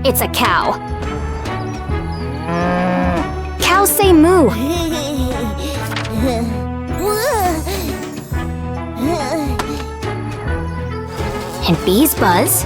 It's a cow. Cows say moo. And bees buzz.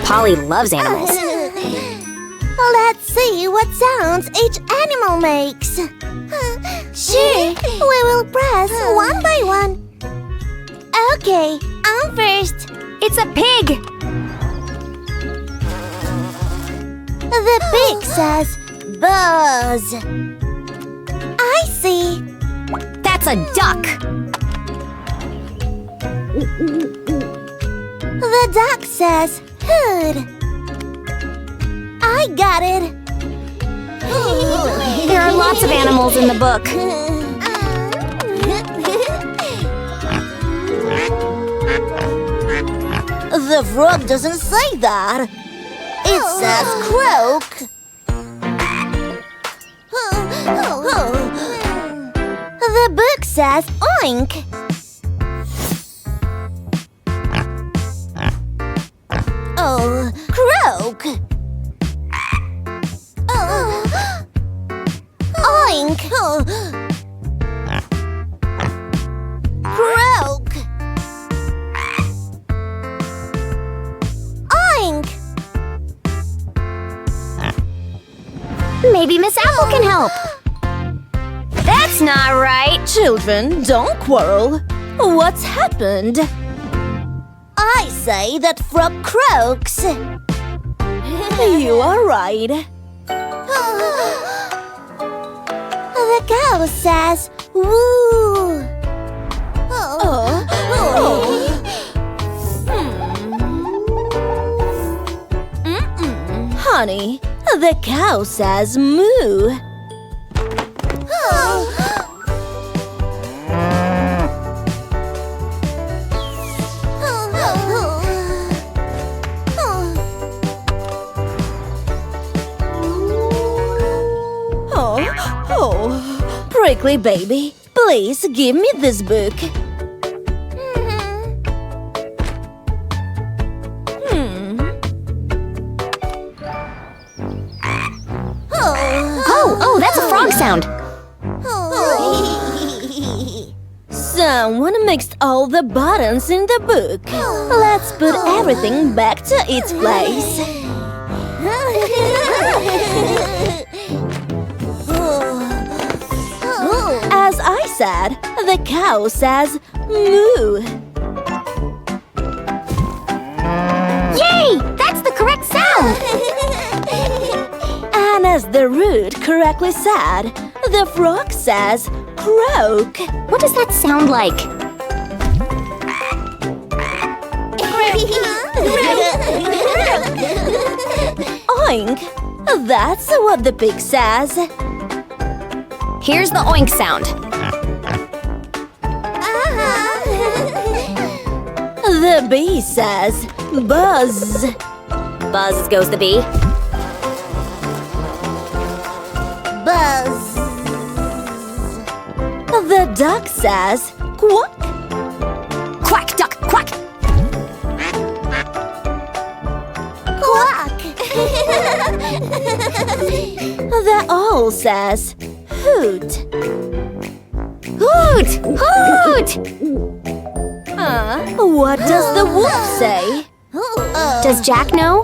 Polly loves animals. Let's see what sounds each animal makes. Sure, we will press one by one. Okay, I'm first. It's a pig. The pig says buzz. I see. That's a duck. The duck says hood. I got it. There are lots of animals in the book. The frog doesn't say that. It says croak. The book says oink. Oh, croak. Oink. Croak. Oink. Maybe Miss Apple can help. That's not right. Children, don't quarrel. What's happened? I say that frog croaks. You are right. The cow says woo. Honey, the cow says moo. Prickly baby, please give me this book. Oh, that's a frog sound. Someone mixed all the buttons in the book. Let's put everything back to its place. As I said, the cow says moo. Yay! That's the correct sound. And as the root correctly said, the frog says croak. What does that sound like? Oink! That's what the pig says. Here's the oink sound. The bee says buzz. Buzz goes the bee. Buzz. The duck says quack. Quack, duck, quack. Quack. The owl says hoot. Hoot! Hoot! What does the wolf say? Does Jack know?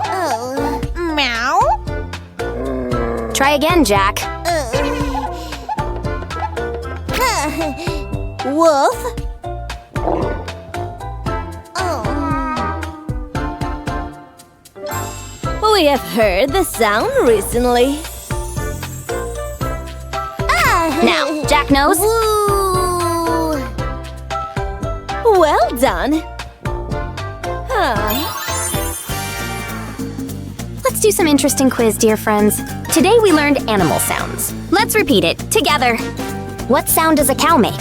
Meow. Try again, Jack. Wolf. We have heard the sound recently. Now, Jack knows. Woo. Well done. do some interesting quiz, dear friends. Today we learned animal sounds. Let's repeat it together. What sound does a cow make?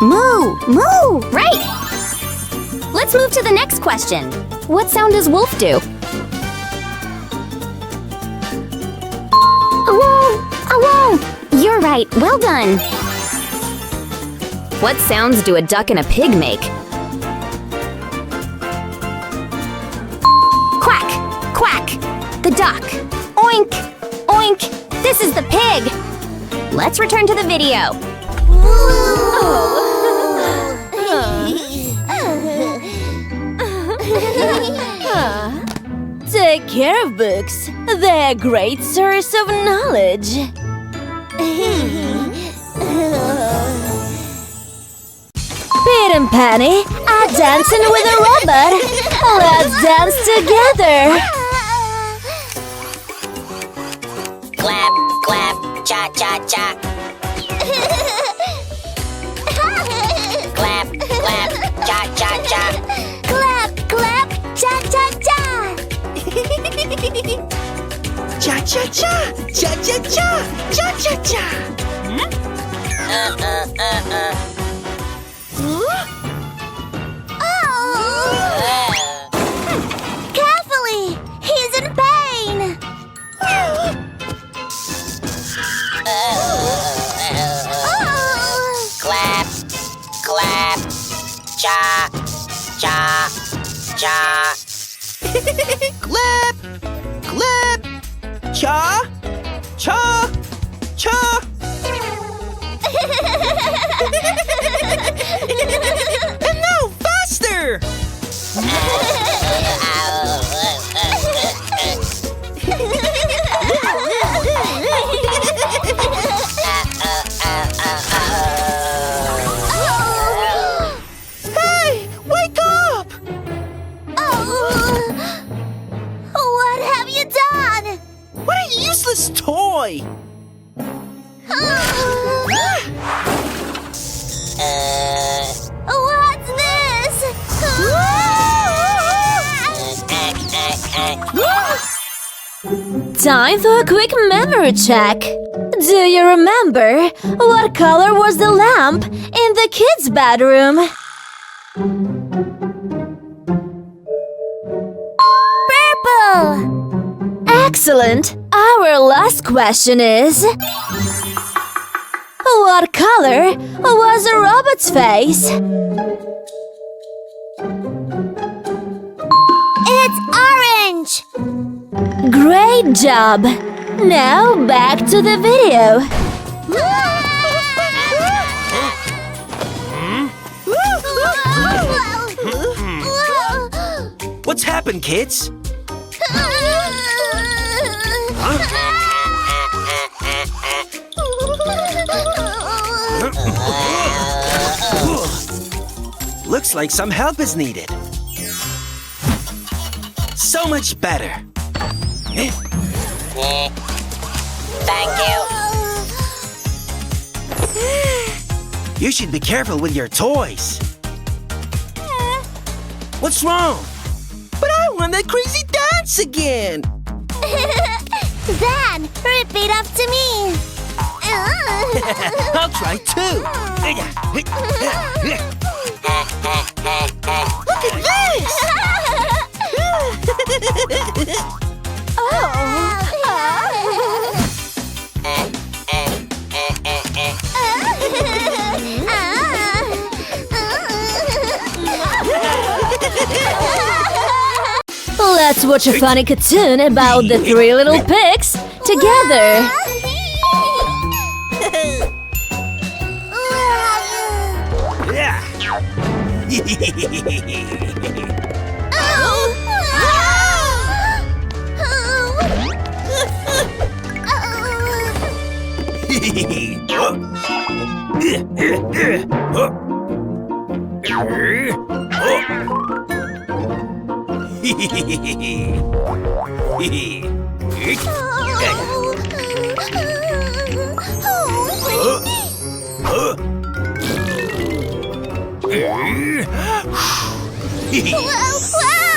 Moo! Moo! Right! Let's move to the next question. What sound does wolf do? Awoo! Awoo! You're right. Well done. What sounds do a duck and a pig make? Quack! Quack! The duck. Oink! Oink! This is the pig. Let's return to the video. Take care of books. They're a great source of knowledge. Pete and Penny are dancing with a robot. Let's dance together. Clap, clap, cha cha cha. Clap, clap, cha cha cha. Clap, clap, cha cha cha. Cha cha cha, cha cha cha, cha cha cha. Carefully, he's in pain. Clap, clap, cha cha cha. Clap, clap, cha, cha, cha. And now faster! Hey, wake up! What have you done? What a useless toy! What's this? Time for a quick memory check. Do you remember what color was the lamp in the kids' bedroom? Purple. Excellent! Our last question is... What color was a robot's face? It's orange. Great job! Now back to the video. What's happened, kids? Looks like some help is needed. So much better. Thank you. You should be careful with your toys. What's wrong? But I want that crazy dance again. Then repeat after me. I'll try too. Look at this! Let's watch a funny cartoon about the three little pigs together. Yeah. Wow!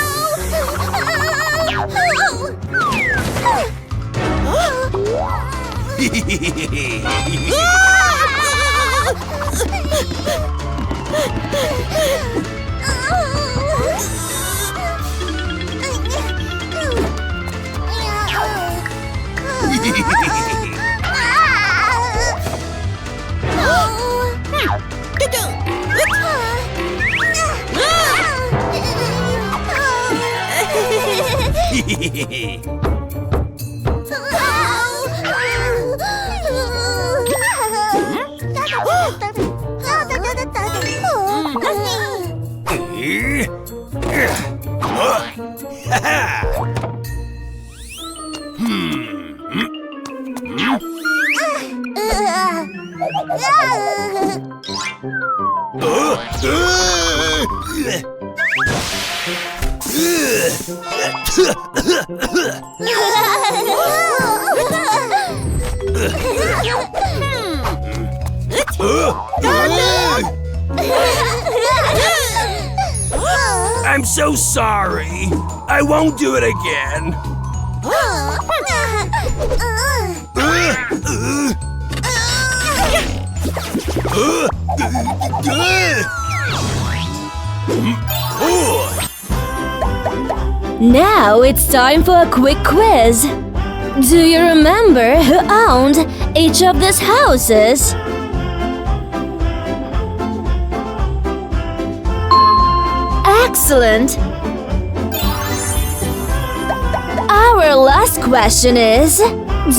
I'm so sorry. I won't do it again. Now it's time for a quick quiz. Do you remember who owned each of these houses? Excellent! Our last question is,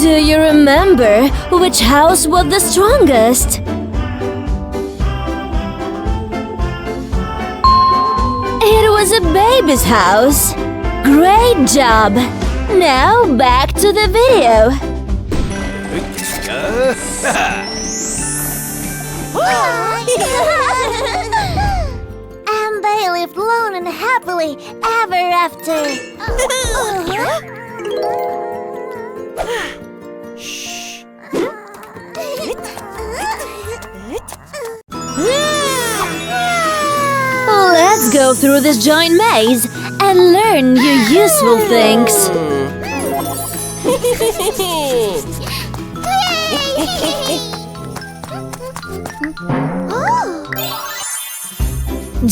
do you remember which house was the strongest? It was a baby's house. Great job! Now back to the video. And they lived long and happily ever after. Let's go through this giant maze and learn new useful things.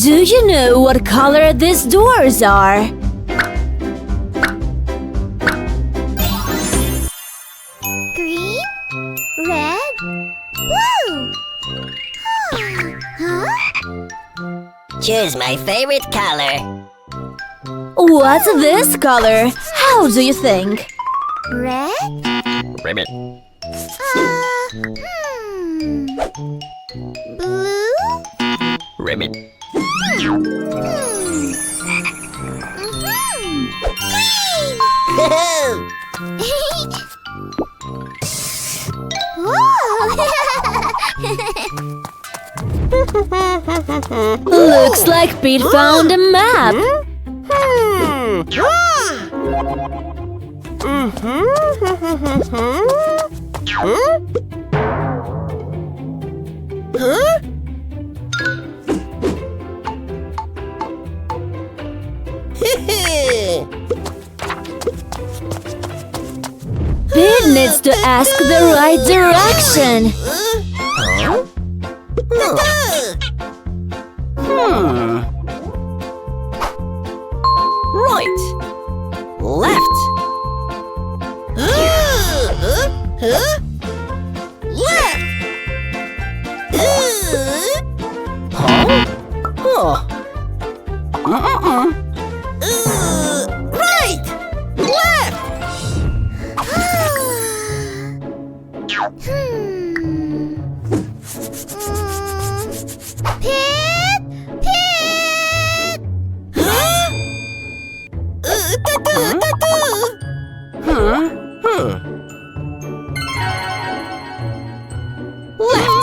Do you know what color these doors are? Green, red, blue. Huh? Choose my favorite color. What's this color? How do you think? Red? Ribbit. Blue? Ribbit. Looks like Pete found a map. Pete needs to ask the right direction. Right. Left. Left. Right. Left. Pit! Pit! Left.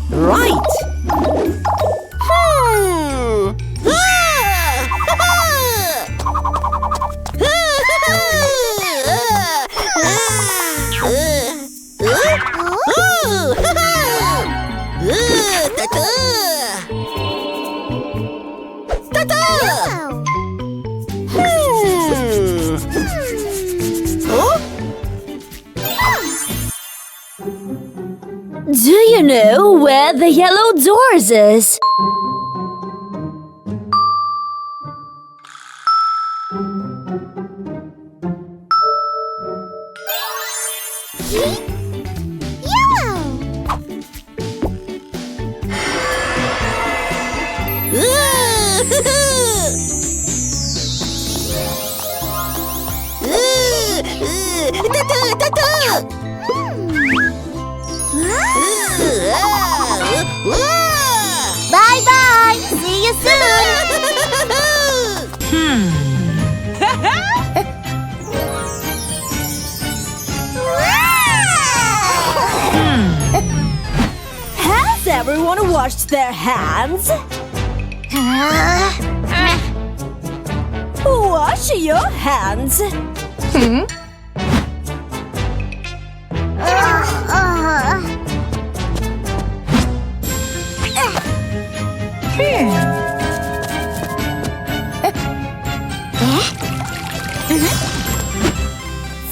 Right. the yellow doors is. Bye-bye! See you soon! Has everyone washed their hands? Wash your hands.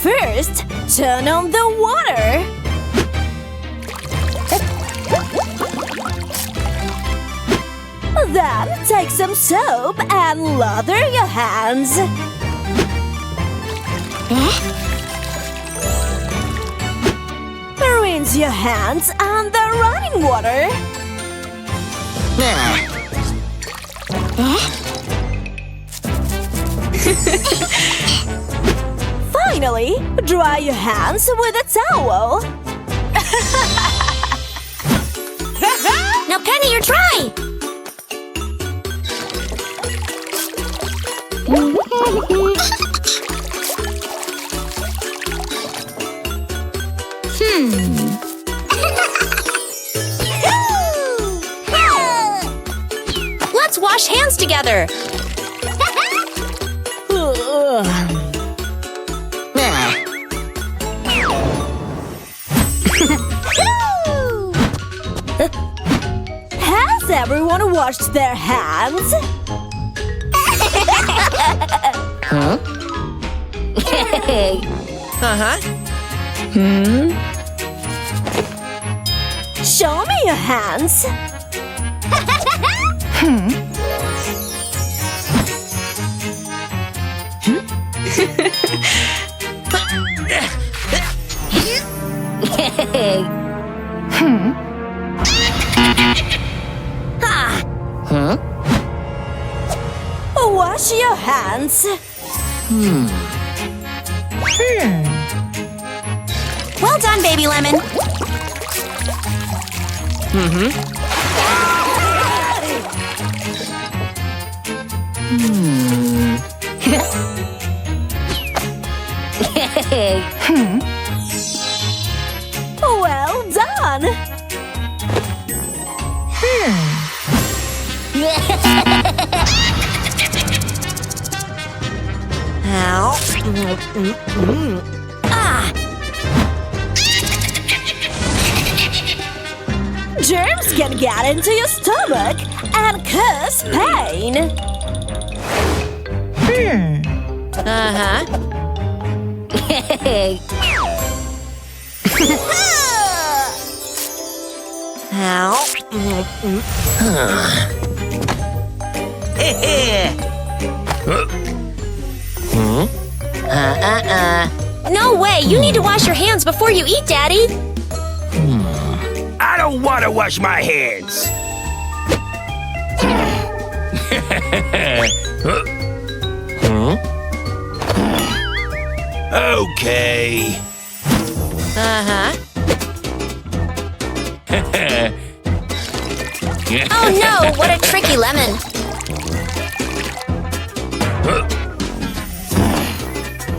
First, turn on the water. Then take some soap and lather your hands. Rinse your hands under running water. Finally, dry your hands with a towel. Now, Penny, you're dry! Let's wash hands together! Has everyone washed their hands? Show me your hands. Wash your hands. Well done, Baby Lemon! Well done. Germs can get into your stomach and cause pain. No way! You need to wash your hands before you eat, Daddy! I don't want to wash my hands. Okay. Oh no! What a tricky lemon!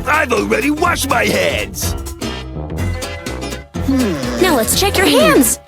I've already washed my hands. Now let's check your hands!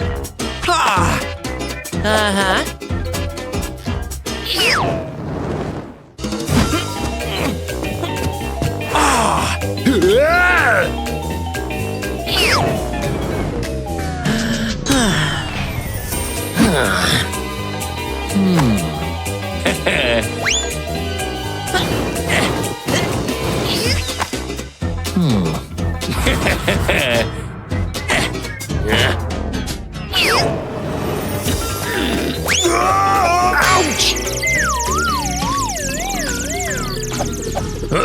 Get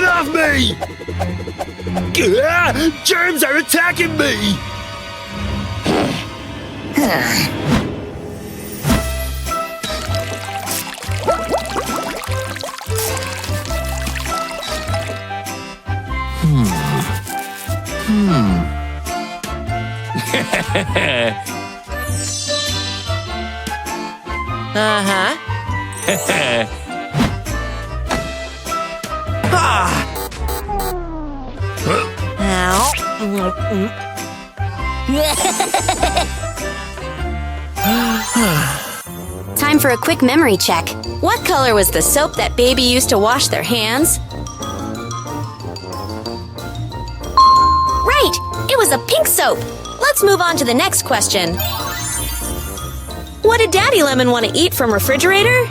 off me! Germs are attacking me! Time for a quick memory check. What color was the soap that baby used to wash their hands? Right! It was a pink soap. Let's move on to the next question. What did Daddy Lemon want to eat from refrigerator?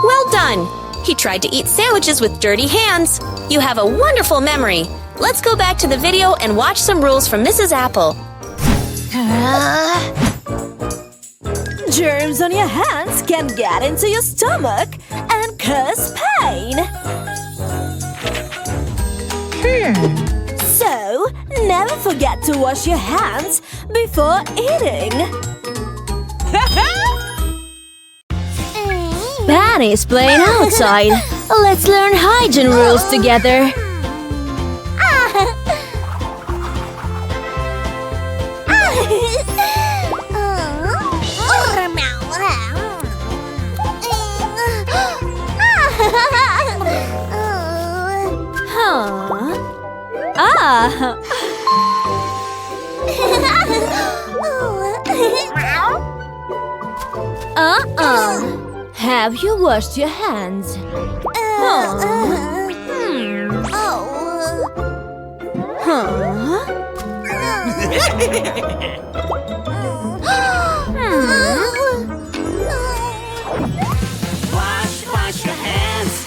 Well done! He tried to eat sandwiches with dirty hands. You have a wonderful memory. Let's go back to the video and watch some rules from Mrs. Apple. Germs on your hands can get into your stomach and cause pain. So, never forget to wash your hands before eating. Penny's playing outside. Let's learn hygiene rules together. Have you washed your hands? Wash your hands.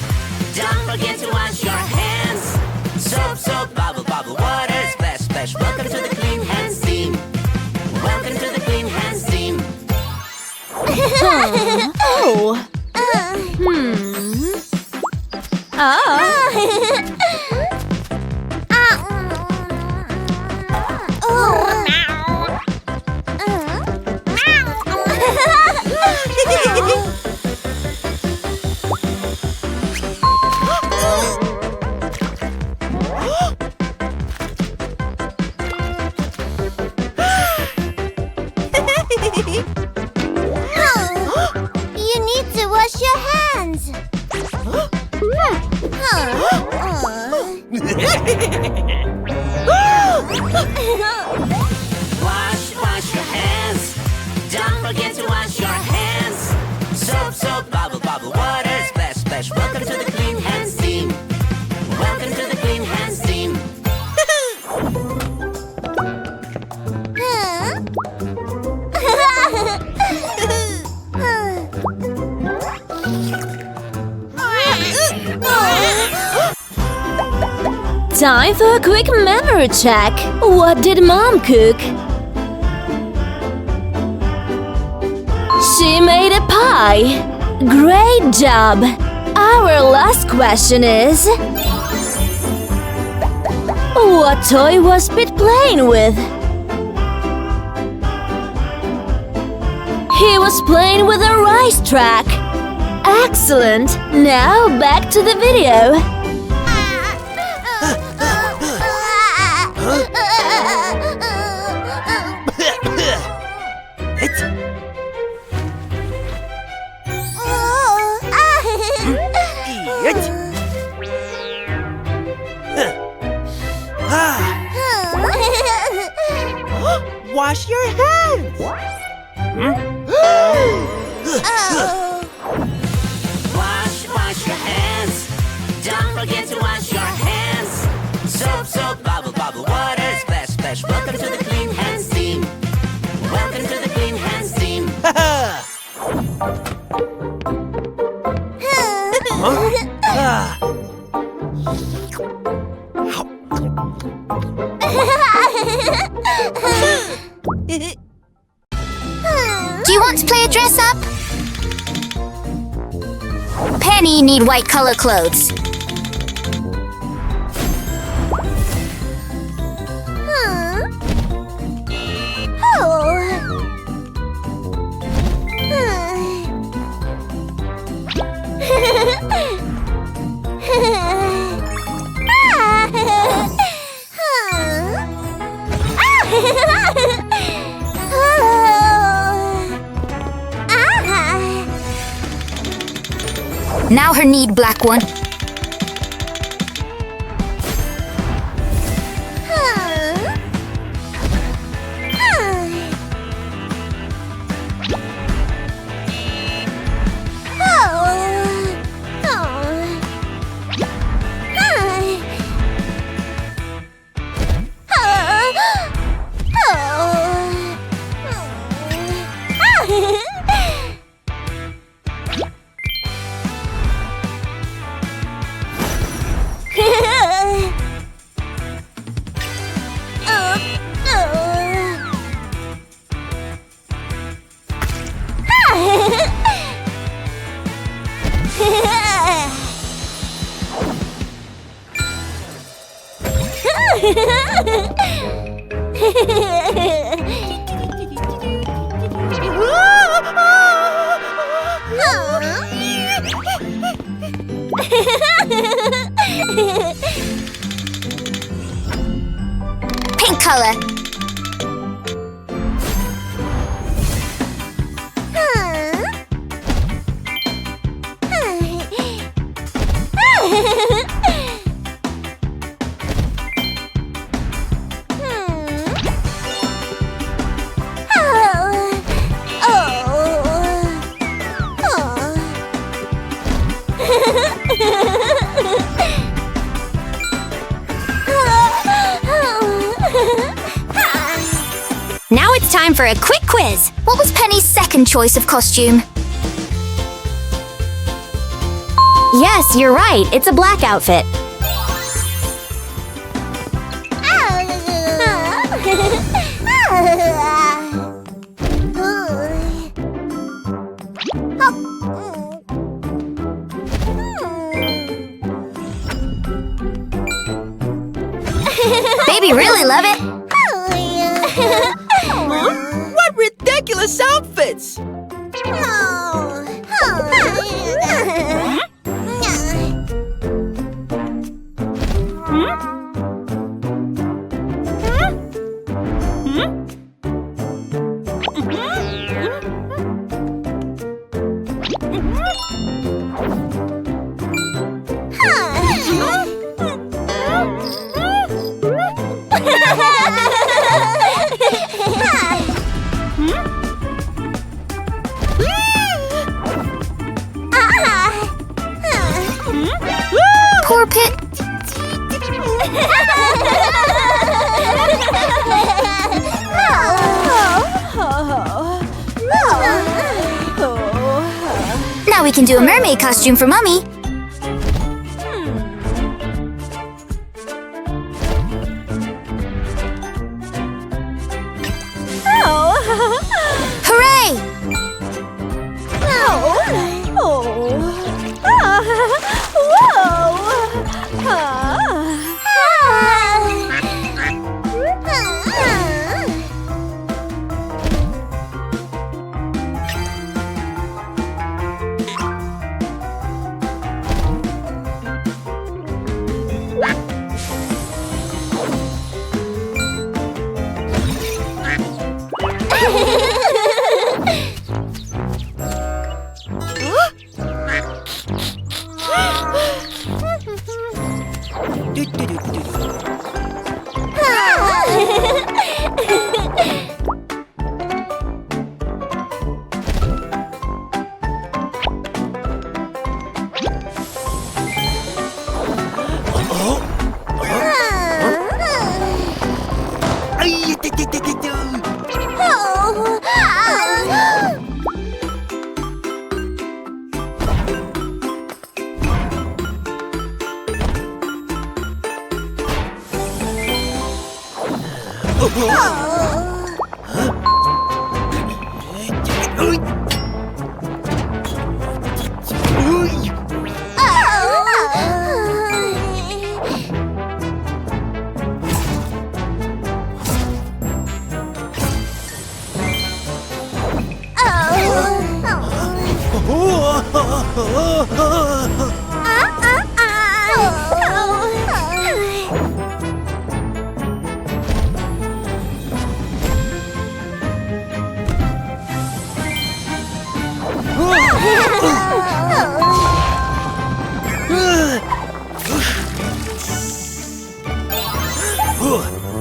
Don't forget to wash your hands. Soap, bubble, water, splash, splash. Welcome to the clean hands team. Welcome to the clean hands team. You need to wash your hands. Wash your hands. Don't forget to wash your hands. Soap, bubble, water, splash, splash. Welcome to the clean hands team. Welcome to the clean hands team. Time for a quick memory check. What did Mom cook? She made a pie. Great job! Our last question is... what toy was Pete playing with? He was playing with a rice track. Excellent! Now back to the video. Wash your hands! Wash your hands. Don't forget to wash your hands. Soap, bubble, water, splash, splash. Welcome to the clean hands team. Welcome to the clean hands team. Do you want to play a dress up? Penny need white color clothes. Now her need black one. Pink color. Now it's time for a quick quiz. What was Penny's second choice of costume? Yes, you're right. It's a black outfit. Baby really love it. What ridiculous outfits! Poor Pit. Now we can do a mermaid costume for Mummy. Hooray!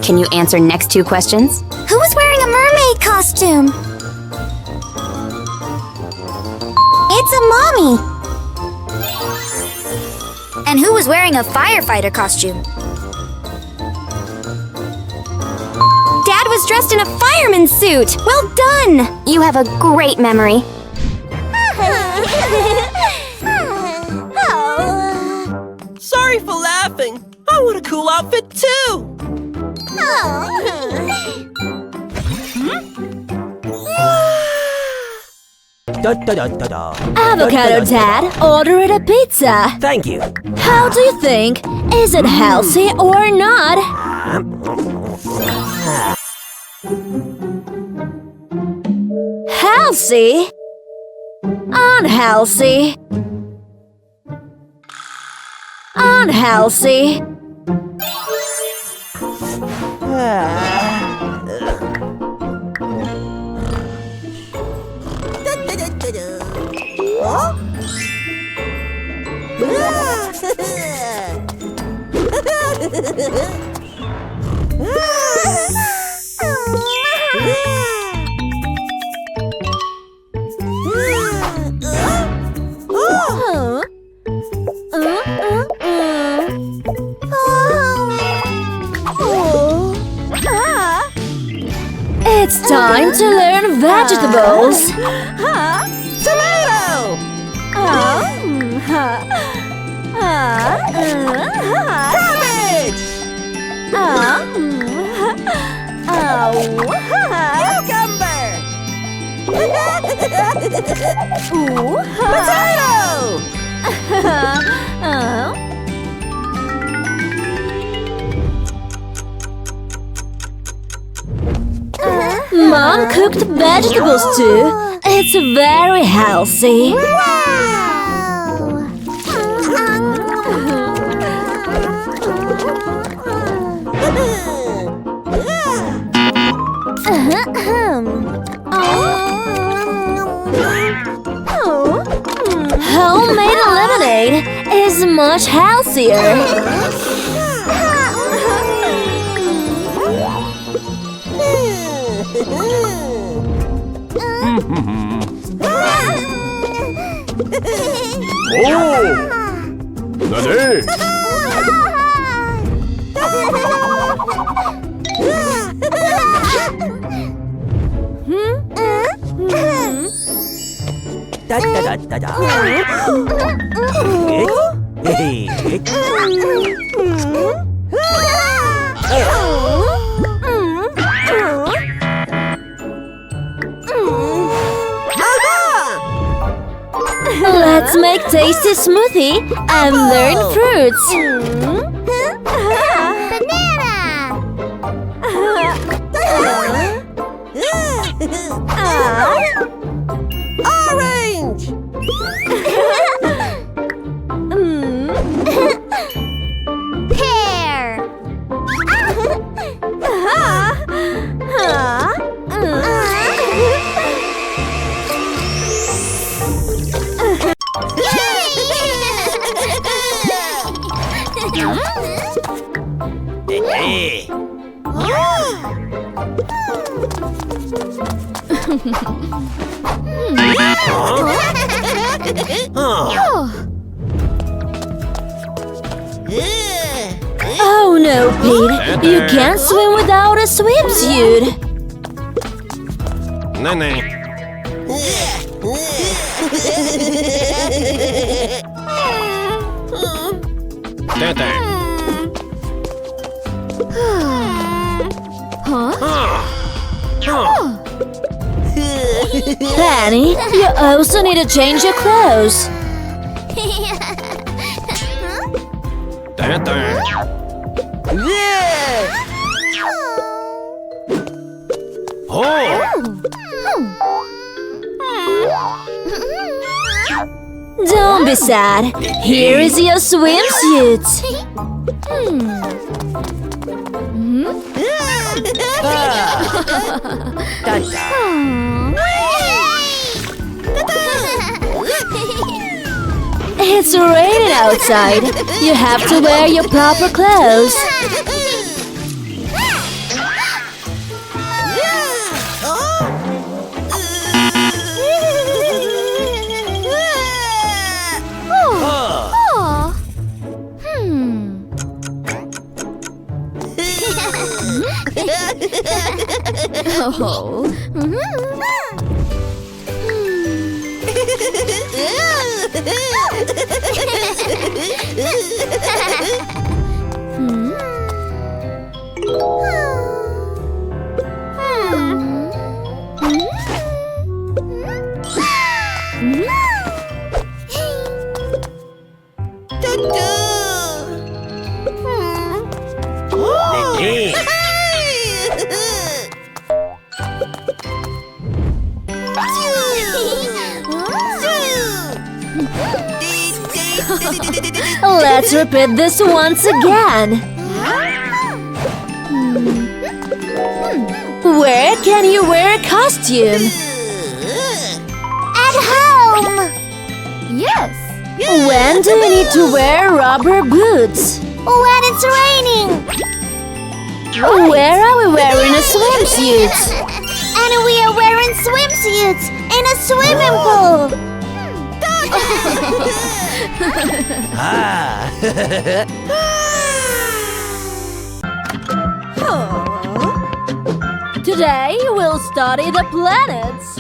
Can you answer next two questions? Who was wearing a mermaid costume? It's a mommy. And who was wearing a firefighter costume? Dad was dressed in a fireman's suit. Well done! You have a great memory. Sorry for laughing. I want a cool outfit too. Avocado Dad ordered a pizza. Thank you. How do you think? Is it healthy or not? Healthy? Unhealthy? Unhealthy? It's time to learn vegetables. Tomato! Cabbage! Cucumber! Potato! Mom cooked vegetables too. It's very healthy. Homemade lemonade is much healthier. Let's make tasty smoothie and learn fruits. Orange! Pear. Oh no, Pete. You can't swim without a swimsuit. Penny, you also need to change your clothes. Don't be sad. Here is your swimsuit. It's raining outside. You have to wear your proper clothes. Let's repeat this once again. Where can you wear a costume? At home! Yes. When do you need to wear rubber boots? When it's raining! Where are we wearing a swimsuit? And we are wearing swimsuits in a swimming pool! Today we'll study the planets.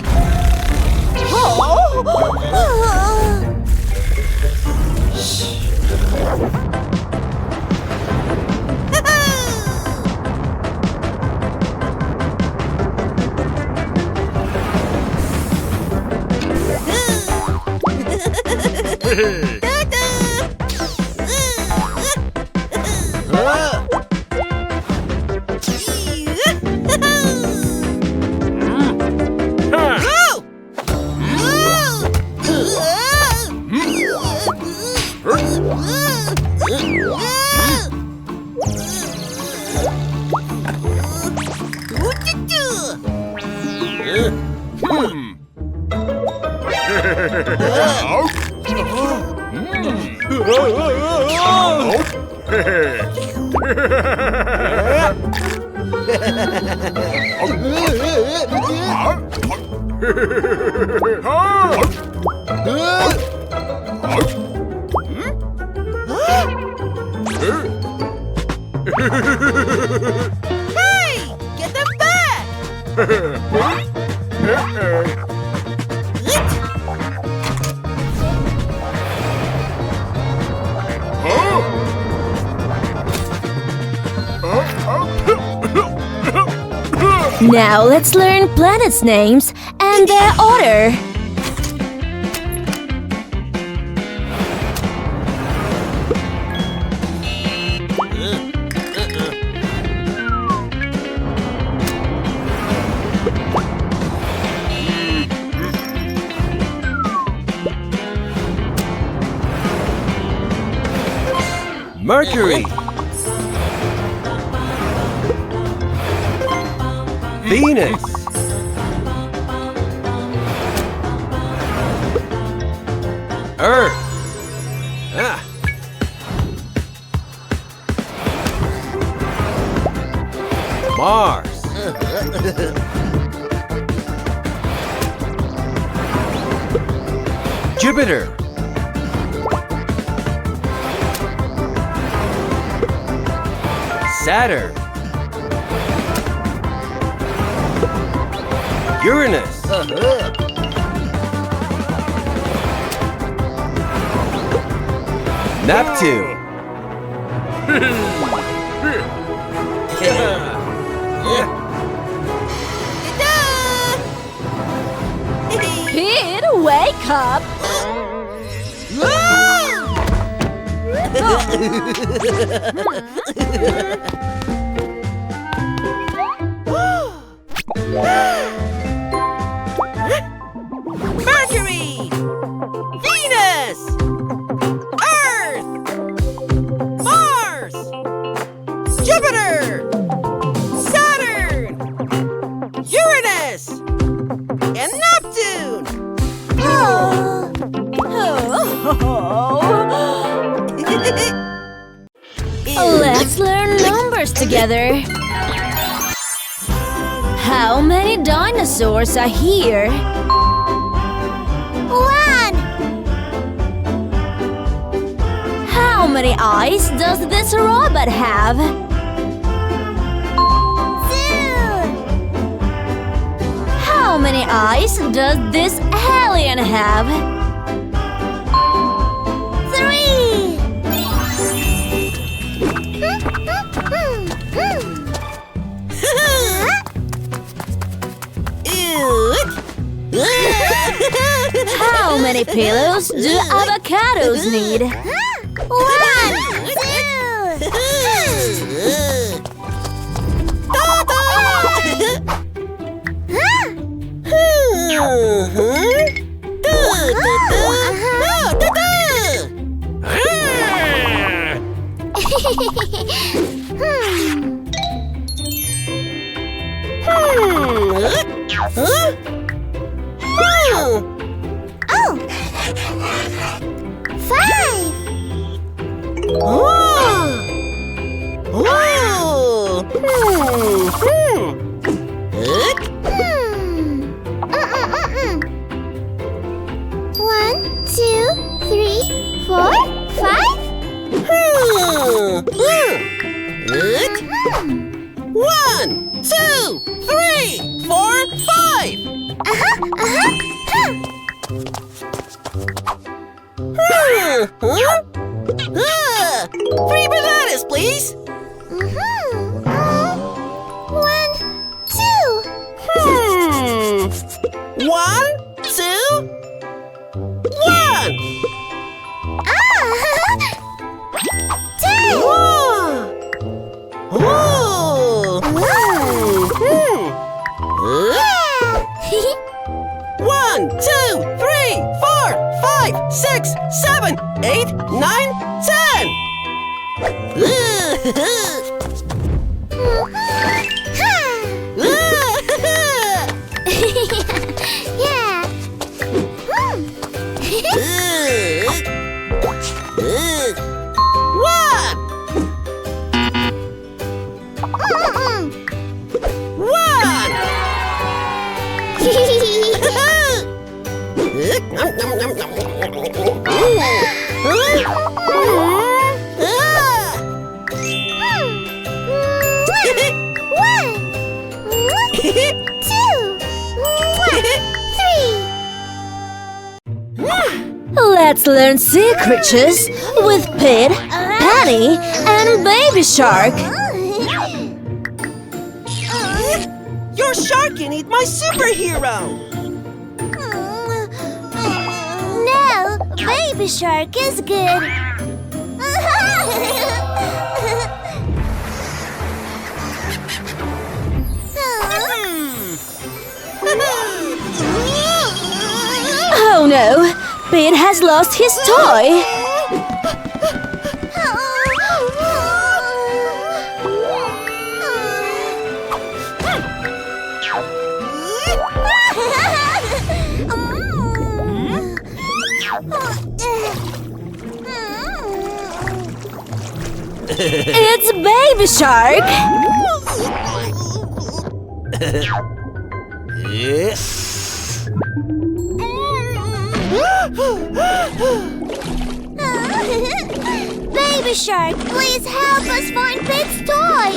Hey! Get them back! Now let's learn planets' names and their order. Mercury. Venus. Earth. Ah. Mars. Jupiter. Saturn. Uranus. Neptune. Pete, wake up! Mercury! Venus! Let's learn numbers together. How many dinosaurs are here? 1. How many eyes does this robot have? 2. How many eyes does this alien have? 3. How many pillows do avocados need? 1. 3 bananas, please. 1, 2. 1, 2, 1. 2. Oh. 1, 2, 3, 4, 5, 6, 7, 8, 9, 10. Yeah. Let's learn sea creatures with Pete, Penny, and Baby Shark. Your shark can eat my superhero. No, Baby Shark is good. Oh no, Pete has lost his toy. It's Baby Shark. Baby Shark, please help us find Pete's toy.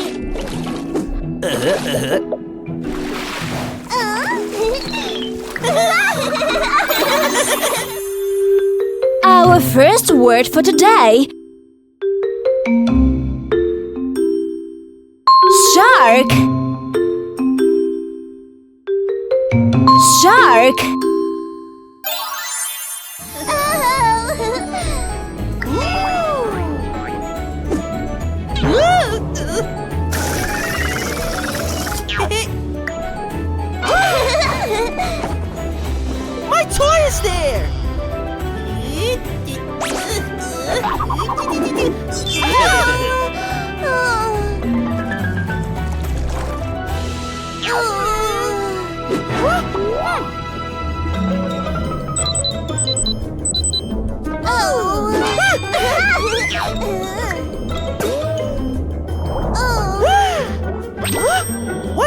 Our first word for today. Shark. Shark. My toy is there.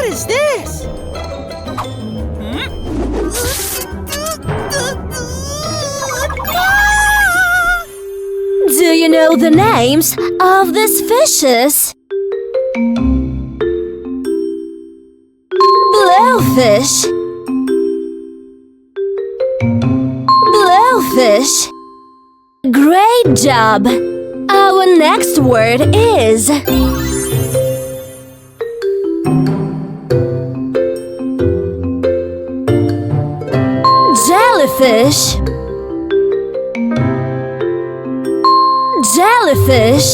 What is this? Do you know the names of these fishes? Blowfish. Blowfish. Great job! Our next word is jellyfish. Jellyfish.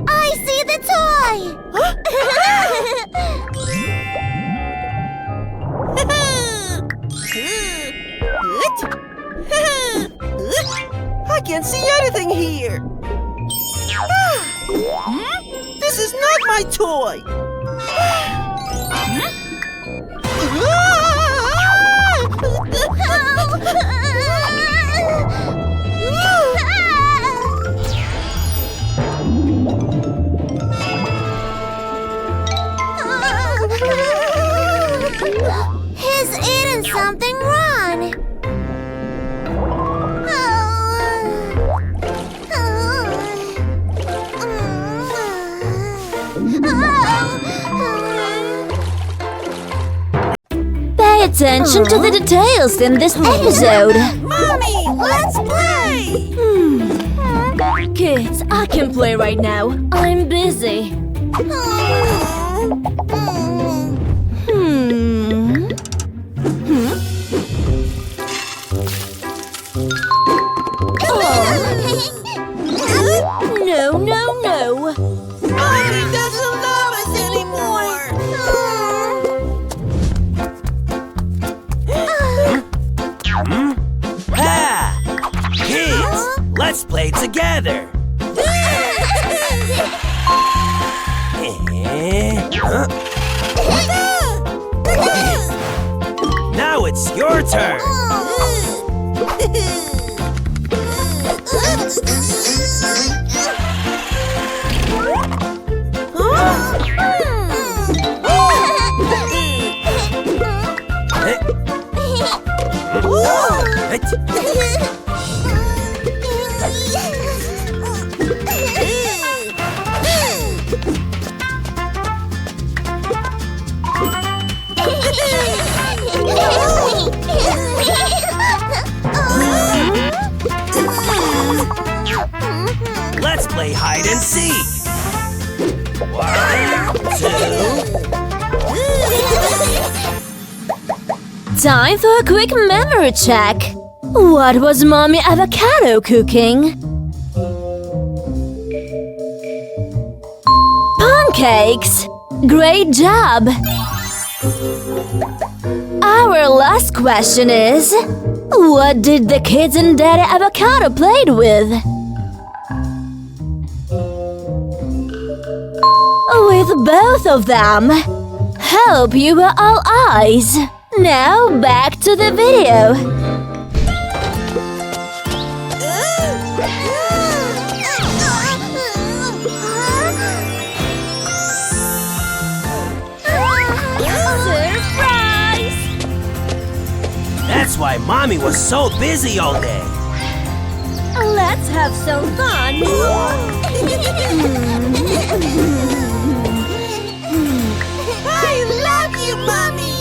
I see the toy! I can't see anything here. This is not my toy. He's eating something wrong. Pay attention to the details in this episode. Mommy, let's play. Kids, I can play right now. I'm busy. No, no, no. Mommy doesn't love us anymore. Ah! Kids, let's play together. Now it's your turn. Let's play hide and seek. 1, 2. Time for a quick memory check. What was Mommy Avocado cooking? Pancakes! Great job! Our last question is, what did the kids and Daddy Avocado played with? With both of them. Hope you were all eyes. Now back to the video. Surprise! That's why Mommy was so busy all day. Let's have some fun. I love you, Mommy.